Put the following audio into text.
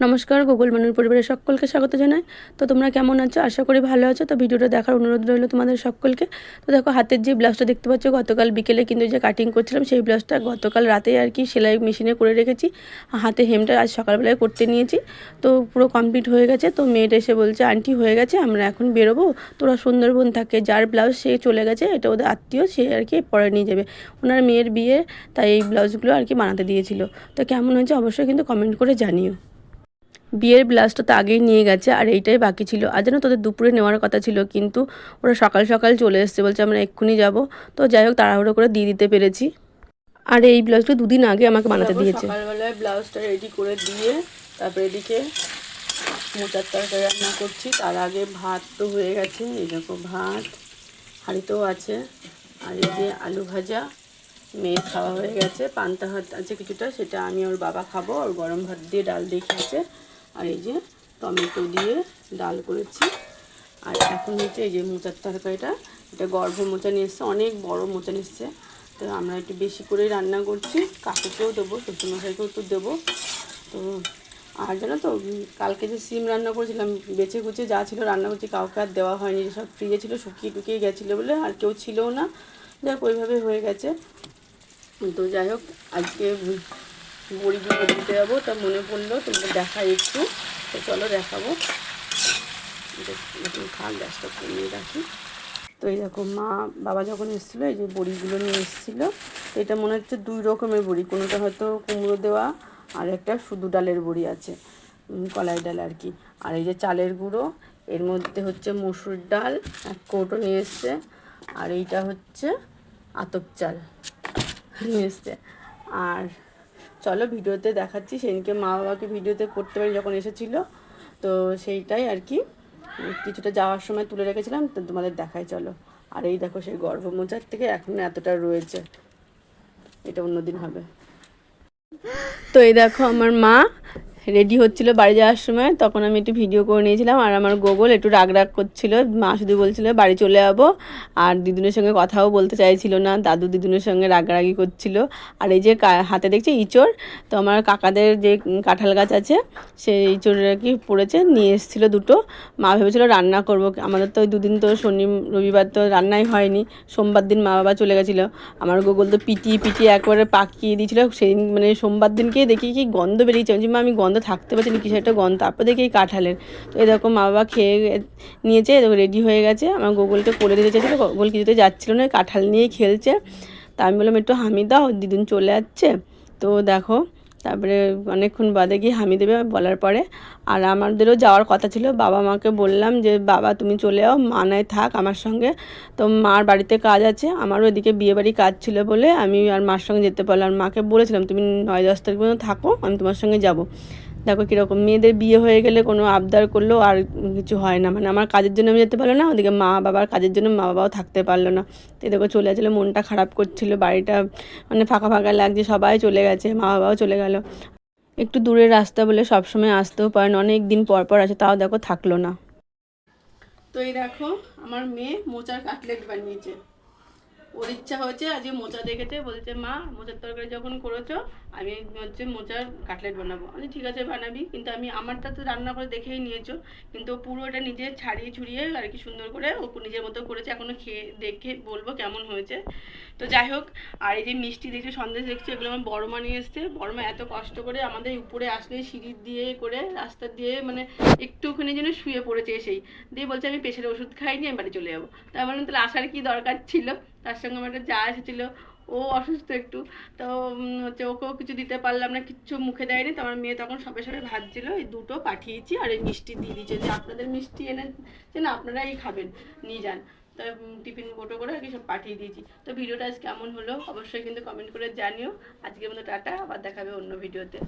নমস্কার, গুগল মানুর পরিবারের সকলকে স্বাগত জানাই। তো তোমরা কেমন আছো? আশা করি ভালো আছো। তো ভিডিওটা দেখার অনুরোধ রইল তোমাদের সকলকে। তো দেখো, হাতের যে ব্লাউজটা দেখতে পাচ্ছ, গতকাল বিকেলে কিন্তু যে কাটিং করছিলাম সেই ব্লাউজটা গতকাল রাতেই আর কি সেলাই মেশিনে করে রেখেছি। হাতে হেমটা আজ সকালবেলায় করতে নিয়েছি। তো পুরো কমপ্লিট হয়ে গেছে। তো মেয়েটা এসে বলছে, আন্টি হয়ে গেছে, আমরা এখন বেরোবো। তোরা সুন্দরবন থাকে, যার ব্লাউজ সে চলে গেছে, এটা ওদের আত্মীয়, সে আর কি পরে নিয়ে যাবে। ওনার মেয়ের বিয়ে, তাই এই ব্লাউজগুলো আর কি বানাতে দিয়েছিল। তো কেমন হয়েছে অবশ্যই কিন্তু কমেন্ট করে জানিও। বিয়ের ব্লাউজটা তো আগেই নিয়ে গেছে, আর এইটাই বাকি ছিল। আর যেন তোদের দুপুরে নেওয়ার কথা ছিল, কিন্তু ওরা সকাল সকাল চলে এসছে, বলছে আমরা এক্ষুনি যাব। তো যাই হোক, তাড়াহুড়ো করে দিয়ে দিতে পেরেছি। আর এই ব্লাউজটা দুদিন আগে আমাকে বানাতে দিয়েছে। সকালবেলায় ব্লাউজটা রেডি করে দিয়ে তারপরে এদিকে মোচার তরকারি রান্না করছি। তার আগে ভাত তো হয়ে গেছে, এই দেখো ভাত হাঁড়িতেও আছে। আর এই যে আলু ভাজা, মেয়ে খাওয়া হয়ে গেছে। পান্তা ভাত আছে কিছুটা, সেটা আমি ওর বাবা খাবো। আর গরম ভাত দিয়ে ডাল দিয়ে খেয়েছে। আর এই যে টমেটো দিয়ে ডাল করেছি। আর এখন হচ্ছে এই যে মোচার তরকারিটা, এটা গর্ভ মোচা নিয়ে এসছে, অনেক বড় মোচা নিয়ে এসছে। তো আমরা একটু বেশি করেই রান্না করছি, কাকুকেও দেবো, শ্বশুরমশাইকেও তো দেবো। তো আর জানো তো, কালকে যে সিম রান্না করেছিলাম, বেছে কুচে যা ছিল রান্না করছি, কাউকে আর দেওয়া হয়নি। সব ফ্রিজে ছিল, শুকিয়ে টুকিয়ে গেছিলো বলে, আর কেউ ছিলও না। যাক, ওইভাবে হয়ে গেছে। তো যাই হোক, আজকে বড়িগুলো দিতে যাবো, তা মনে পড়লো তোমাদের দেখাই একটু। তো চলো দেখাবো। খাল গ্যাসটা কমিয়ে রাখি। তো এই দেখো, মা বাবা যখন এসেছিলো, এই যে বড়িগুলো নিয়ে এসেছিলো। তো এটা মনে হচ্ছে দুই রকমের বড়ি, কোনোটা হয়তো কুমড়ো দেওয়া, আর একটা শুধু ডালের বড়ি আছে, কলাই ডাল আর কি। আর এই যে চালের গুঁড়ো, এর মধ্যে হচ্ছে মসুর ডাল এক কৌটো নিয়ে এসছে। আর এইটা হচ্ছে আতপ চাল নিয়ে এসছে। আর চলো ভিডিওতে দেখাচ্ছি, সেদিনকে মা বাবাকে ভিডিওতে করতে পারি যখন এসেছিলো, তো সেইটাই আর কি কিছুটা যাওয়ার সময় তুলে রেখেছিলাম, তো তোমাদের দেখাই চলো। আর এই দেখো, সেই গর্ভ মোচার থেকে এখন এতটা রয়েছে, এটা অন্যদিন হবে। তো এই দেখো, আমার মা রেডি হচ্ছিলো বাড়ি যাওয়ার সময়, তখন আমি একটু ভিডিও করে নিয়েছিলাম। আর আমার গোগল একটু রাগ রাগ করছিল, মা শুধু বলছিল বাড়ি চলে যাবো। আর দিদুনের সঙ্গে কথাও বলতে চাইছিল না, দাদু দিদুনের সঙ্গে রাগারাগি করছিল। আর এই যে হাতে দেখছি ইঁচড়, তো আমার কাকাদের যে কাঁঠাল গাছ আছে, সেই ইঁচড় আর কি পড়েছে, নিয়ে এসেছিলো দুটো। মা ভেবেছিলো রান্না করবো, আমাদের তো ওই দুদিন তো শনি রবিবার তো রান্নাই হয়নি। সোমবার দিন মা বাবা চলে গেছিলো। আমার গোগল তো পিটিয়ে একবারে পাকিয়ে দিয়েছিলো। সেই মানে সোমবার দিনকেই দেখি কি গন্ধ বেরিয়েছে, বলছি মা আমি গন্ধ থাকতে পারছি না, কিসের একটা গন্ধ। তারপর দেখি এই কাঁঠালের। তো এরকম মা বাবা খেয়ে নিয়েছে, রেডি হয়ে গেছে। আমার গোগলকে কোলে দিতে চেয়েছিলো, গোগল কিছুতে যাচ্ছিলো না, কাঁঠাল নিয়েই খেলছে। তা আমি বললাম একটু হামি দাও, দিদুন চলে যাচ্ছে। তো দেখো, তারপরে অনেকক্ষণ বাদে গিয়ে হামি দেবে বলার পরে। আর আমাদেরও যাওয়ার কথা ছিল, বাবা মাকে বললাম যে বাবা তুমি চলে যাও, মা নয় থাক আমার সঙ্গে। তো মার বাড়িতে কাজ আছে, আমারও এদিকে বিয়েবাড়ি কাজ ছিল বলে আমি আর মার সঙ্গে যেতে পারলাম। মাকে বলেছিলাম তুমি 9-10 তারিখ পর্যন্ত থাকো, আমি তোমার সঙ্গে যাব। দেখো কীরকম, মেয়েদের বিয়ে হয়ে গেলে কোনো আবদার করলেও আর কিছু হয় না। মানে আমার কাজের জন্য আমি যেতে পারলো না, ওদিকে মা বাবার কাজের জন্য মা বাবাও থাকতে পারলো না। তো দেখো চলে আসলে মনটা খারাপ করছিল, বাড়িটা মানে ফাঁকা ফাঁকা লাগছে, সবাই চলে গেছে, মা বাবাও চলে গেল। একটু দূরের রাস্তা বলে সবসময় আসতেও পারেন, অনেক দিন পর পর আছে, তাও দেখো থাকলো না। তো এই দেখো, আমার মেয়ে মোচার কাটলেট বানিয়েছে। ওর ইচ্ছা হয়েছে, আজকে মোচা দেখেছে, বলছে মা মোচার তরকারি যখন করেছো আমি হচ্ছে মোচার কাটলেট বানাবো। আমি ঠিক আছে বানাবি, কিন্তু আমি আমারটা তো রান্না করে দেখেই নিয়েছো, কিন্তু পুরো এটা নিজে ছাড়িয়ে ছুড়িয়ে আর কি সুন্দর করে ও নিজের মতো করেছে। এখনও খেয়ে দেখে বলবো কেমন হয়েছে। তো যাই হোক, আর এই যে মিষ্টি দেখছি, সন্দেশ দেখছি, এগুলো আমার বড় মা নিয়ে এসছে। বড় মা এত কষ্ট করে আমাদের উপরে আসলে সিঁড়ি দিয়ে করে রাস্তা দিয়ে মানে একটুখানি যেন শুয়ে পড়েছে এসেই, দিয়ে বলছে আমি প্রেশারের ওষুধ খাইনি, আমি বাড়ি চলে যাবো। তাই বললাম তাহলে আসার কি দরকার ছিল। তার সঙ্গে আমার একটা যা এসেছিলো, ও অসুস্থ একটু, তো হচ্ছে ওকেও কিছু দিতে পারলাম না, কিচ্ছু মুখে দেয়নি। তো আমার মেয়ে তখন সবে সবে ভাজছিল, এই দুটো পাঠিয়েছি। আর এই মিষ্টি দিয়ে দিচ্ছে যে আপনাদের মিষ্টি এনেছে না, আপনারাই খাবেন, নিয়ে যান। তো টিফিন কোটো করে আর কি সব পাঠিয়ে দিয়েছি। তো ভিডিওটা আজ কেমন হলো অবশ্যই কিন্তু কমেন্ট করে জানিও। আজকের মতো টাটা, আবার দেখাবে অন্য ভিডিওতে।